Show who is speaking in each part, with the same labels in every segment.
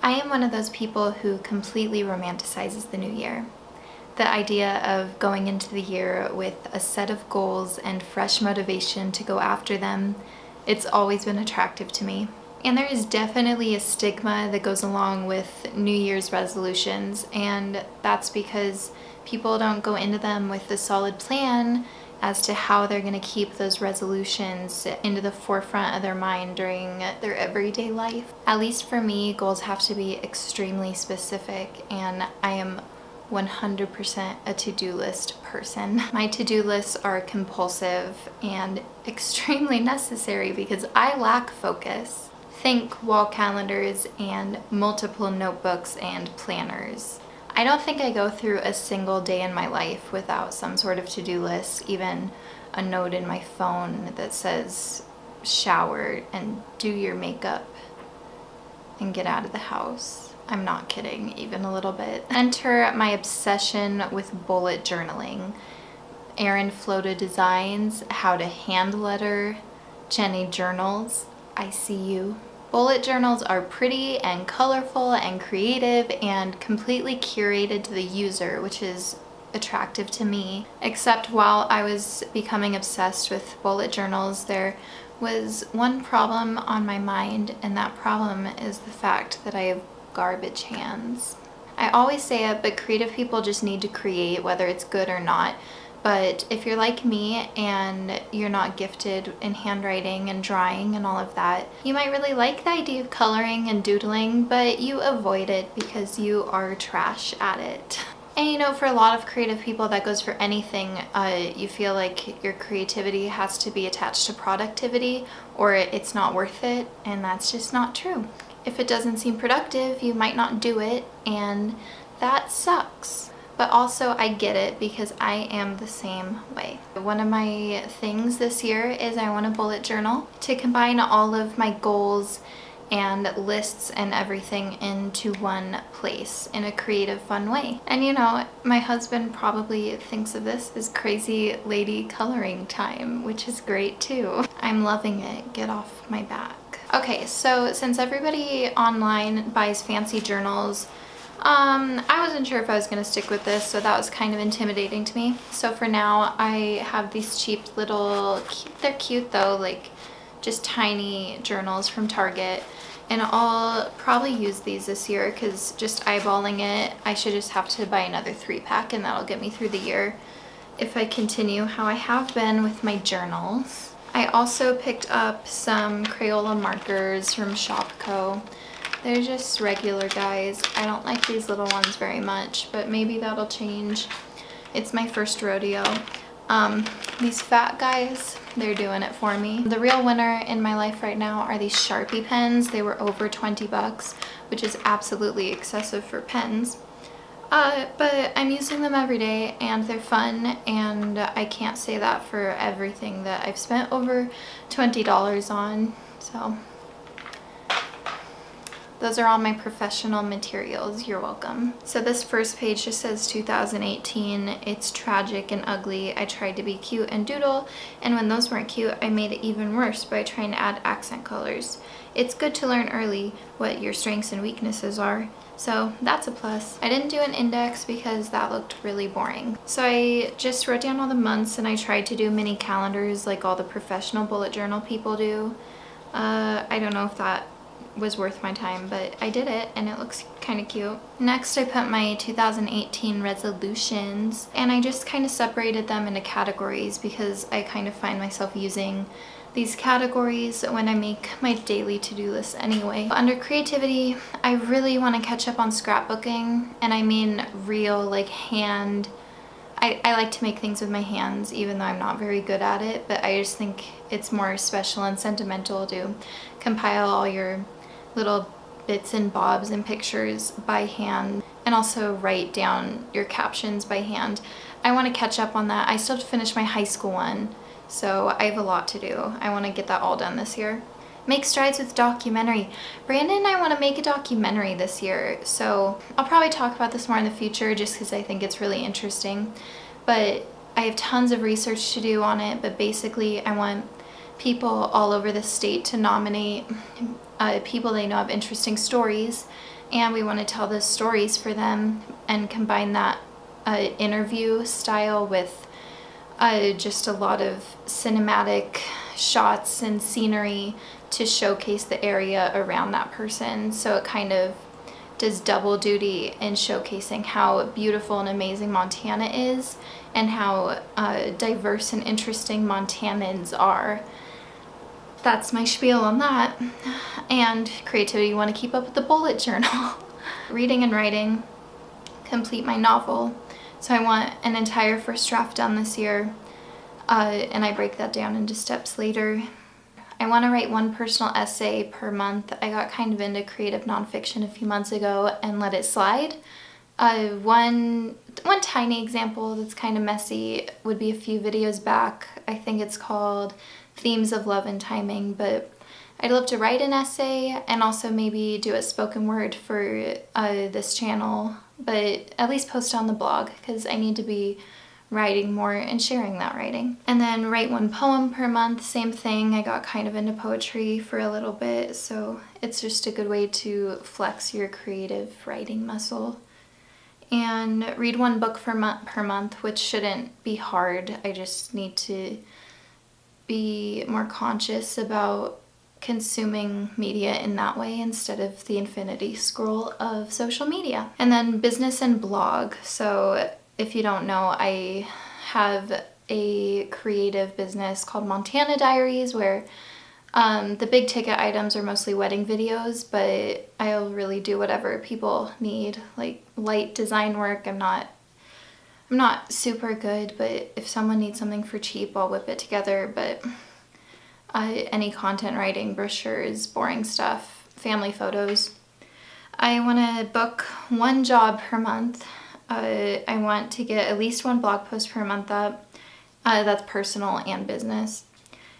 Speaker 1: I am one of those people who completely romanticizes the new year. The idea of going into the year with a set of goals and fresh motivation to go after them, it's always been attractive to me. And there is definitely a stigma that goes along with New Year's resolutions, and that's because people don't go into them with a solid plan as to how they're going to keep those resolutions into the forefront of their mind during their everyday life. At least for me, goals have to be extremely specific, and I am 100% a to-do list person. My to-do lists are compulsive and extremely necessary because I lack focus. Think wall calendars and multiple notebooks and planners. I don't think I go through a single day in my life without some sort of to-do list, even a note in my phone that says shower and do your makeup and get out of the house. I'm not kidding, even a little bit. Enter my obsession with bullet journaling. Erin Floda Designs, How to Hand Letter, Jenny Journals, I see you. Bullet journals are pretty and colorful and creative and completely curated to the user, which is attractive to me. Except while I was becoming obsessed with bullet journals, there was one problem on my mind, and that problem is the fact that I have garbage hands. I always say it, but creative people just need to create, whether it's good or not. But if you're like me and you're not gifted in handwriting and drawing and all of that, you might really like the idea of coloring and doodling, but you avoid it because you are trash at it. And you know, for a lot of creative people, that goes for anything. You feel like your creativity has to be attached to productivity or it's not worth it, and that's just not true. If it doesn't seem productive, you might not do it, and that sucks. But also I get it because I am the same way. One of my things this year is I want a bullet journal to combine all of my goals and lists and everything into one place in a creative, fun way. And you know, my husband probably thinks of this as crazy lady coloring time, which is great too. I'm loving it. Get off my back. Okay, so since everybody online buys fancy journals, I wasn't sure if I was going to stick with this, so that was kind of intimidating to me. So for now, I have these cheap little, they're cute though, like just tiny journals from Target. And I'll probably use these this year because just eyeballing it, I should just have to buy another 3-pack and that'll get me through the year if I continue how I have been with my journals. I also picked up some Crayola markers from Shopko. They're just regular guys. I don't like these little ones very much, but maybe that'll change. It's my first rodeo. These fat guys, they're doing it for me. The real winner in my life right now are these Sharpie pens. They were over 20 bucks, which is absolutely excessive for pens. But I'm using them every day and they're fun, and I can't say that for everything that I've spent over $20 on, so. Those are all my professional materials. You're welcome. So this first page just says 2018. It's tragic and ugly. I tried to be cute and doodle, and when those weren't cute, I made it even worse by trying to add accent colors. It's good to learn early what your strengths and weaknesses are, so that's a plus. I didn't do an index because that looked really boring. So I just wrote down all the months, and I tried to do mini calendars like all the professional bullet journal people do. I don't know if that was worth my time, but I did it and it looks kind of cute. Next, I put my 2018 resolutions, and I just kind of separated them into categories because I kind of find myself using these categories when I make my daily to-do list anyway. Under creativity, I really want to catch up on scrapbooking, and I mean real, like hand. I like to make things with my hands even though I'm not very good at it, but I just think it's more special and sentimental to compile all your little bits and bobs and pictures by hand, and also write down your captions by hand. I want to catch up on that. I still have to finish my high school one, so I have a lot to do. I want to get that all done this year. Make strides with documentary. Brandon and I want to make a documentary this year, so I'll probably talk about this more in the future just because I think it's really interesting. But I have tons of research to do on it, but basically I want people all over the state to nominate people they know have interesting stories and we want to tell the stories for them and combine that interview style with just a lot of cinematic shots and scenery to showcase the area around that person. So it kind of does double duty in showcasing how beautiful and amazing Montana is and how diverse and interesting Montanans are. That's my spiel on that. And creativity, you want to keep up with the bullet journal. Reading and writing, complete my novel. So I want an entire first draft done this year, and I break that down into steps later. I want to write one personal essay per month. I got kind of into creative nonfiction a few months ago and let it slide. One tiny example that's kind of messy would be a few videos back. I think it's called Themes of Love and Timing, but I'd love to write an essay and also maybe do a spoken word for this channel, but at least post on the blog because I need to be writing more and sharing that writing. And then write one poem per month, same thing. I got kind of into poetry for a little bit, so it's just a good way to flex your creative writing muscle. And read one book per month, which shouldn't be hard. I just need to be more conscious about consuming media in that way instead of the infinity scroll of social media. And then business and blog. So if you don't know, I have a creative business called Montana Diaries where the big ticket items are mostly wedding videos, but I'll really do whatever people need, like light design work. I'm not super good, but if someone needs something for cheap, I'll whip it together. But any content writing, brochures, boring stuff, family photos. I want to book one job per month. I want to get at least one blog post per month up. That's personal and business.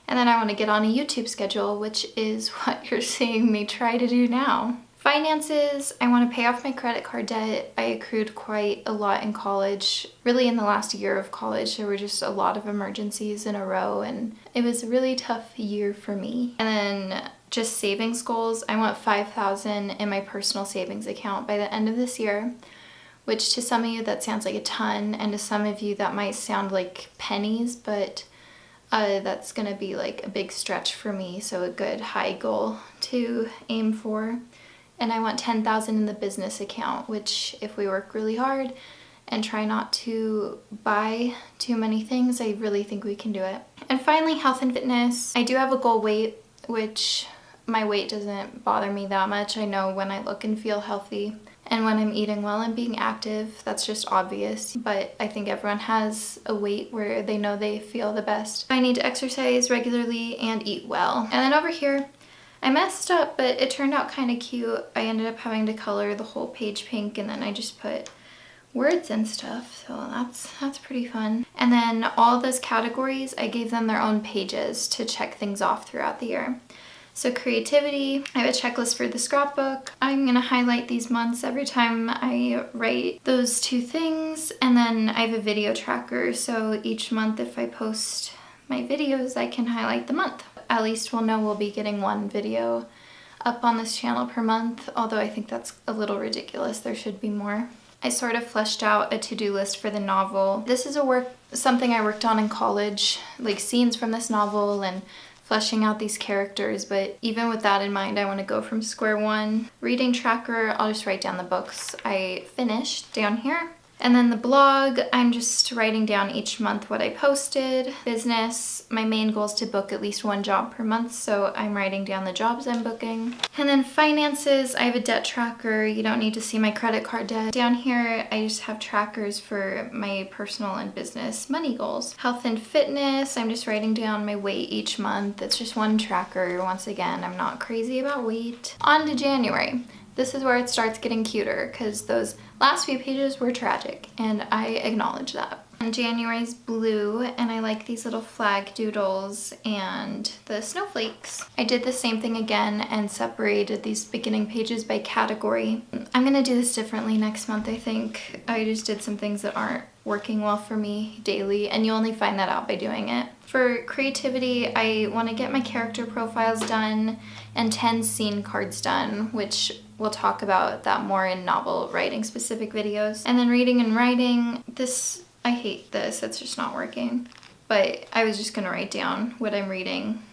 Speaker 1: And then I want to get on a YouTube schedule, which is what you're seeing me try to do now. Finances, I want to pay off my credit card debt. I accrued quite a lot in college. Really in the last year of college, there were just a lot of emergencies in a row and it was a really tough year for me. And then just savings goals, I want $5,000 in my personal savings account by the end of this year, which to some of you that sounds like a ton, and to some of you that might sound like pennies, but that's gonna be like a big stretch for me, so a good high goal to aim for. And I want $10,000 in the business account, which if we work really hard and try not to buy too many things, I really think we can do it. And finally, health and fitness. I do have a goal weight, which my weight doesn't bother me that much. I know when I look and feel healthy and when I'm eating well and being active, that's just obvious. But I think everyone has a weight where they know they feel the best. I need to exercise regularly and eat well. And then over here, I messed up, but it turned out kind of cute. I ended up having to color the whole page pink, and then I just put words and stuff, so that's pretty fun. And then all those categories, I gave them their own pages to check things off throughout the year. So creativity, I have a checklist for the scrapbook. I'm gonna highlight these months every time I write those two things, and then I have a video tracker, so each month if I post my videos, I can highlight the month. At least we'll know we'll be getting one video up on this channel per month, although I think that's a little ridiculous. There should be more. I sort of fleshed out a to-do list for the novel. This is something I worked on in college, like scenes from this novel and fleshing out these characters, but even with that in mind, I want to go from square one. Reading tracker, I'll just write down the books I finished down here. And then the blog, I'm just writing down each month what I posted. Business, my main goal is to book at least one job per month, so I'm writing down the jobs I'm booking. And then finances, I have a debt tracker. You don't need to see my credit card debt. Down here, I just have trackers for my personal and business money goals. Health and fitness, I'm just writing down my weight each month. It's just one tracker. Once again, I'm not crazy about weight. On to January. This is where it starts getting cuter because those last few pages were tragic and I acknowledge that. And January's blue, and I like these little flag doodles and the snowflakes. I did the same thing again and separated these beginning pages by category. I'm gonna do this differently next month, I think. I just did some things that aren't working well for me daily, and you only find that out by doing it. For creativity, I want to get my character profiles done and 10 scene cards done, which we'll talk about that more in novel writing specific videos. And then reading and writing, this, I hate this, it's just not working. But I was just gonna write down what I'm reading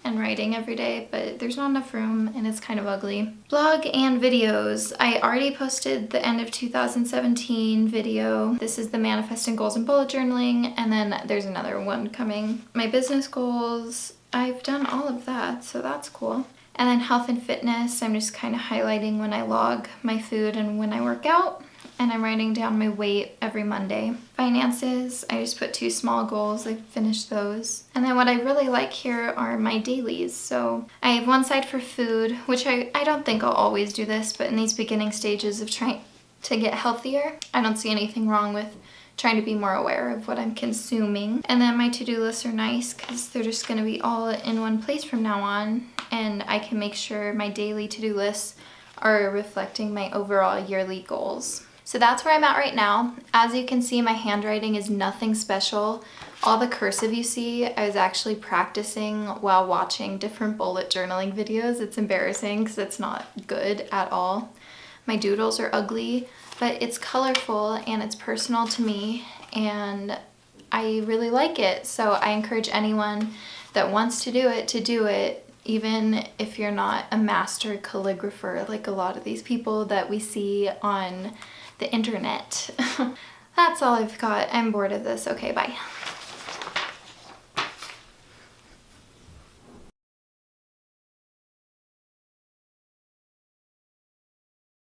Speaker 1: and writing every day, but there's not enough room and it's kind of ugly. Blog and videos. I already posted the end of 2017 video. This is the manifesting goals and bullet journaling, and then there's another one coming. My business goals, I've done all of that, so that's cool. And then health and fitness, I'm just kind of highlighting when I log my food and when I work out. And I'm writing down my weight every Monday. Finances, I just put 2 small goals, I finished those. And then what I really like here are my dailies. So I have one side for food, which I don't think I'll always do this, but in these beginning stages of trying to get healthier, I don't see anything wrong with trying to be more aware of what I'm consuming. And then my to-do lists are nice because they're just gonna be all in one place from now on, and I can make sure my daily to-do lists are reflecting my overall yearly goals. So that's where I'm at right now. As you can see, my handwriting is nothing special. All the cursive you see, I was actually practicing while watching different bullet journaling videos. It's embarrassing because it's not good at all. My doodles are ugly, but it's colorful and it's personal to me, and I really like it. So I encourage anyone that wants to do it, even if you're not a master calligrapher like a lot of these people that we see on the internet. That's all I've got. I'm bored of this. Okay, bye.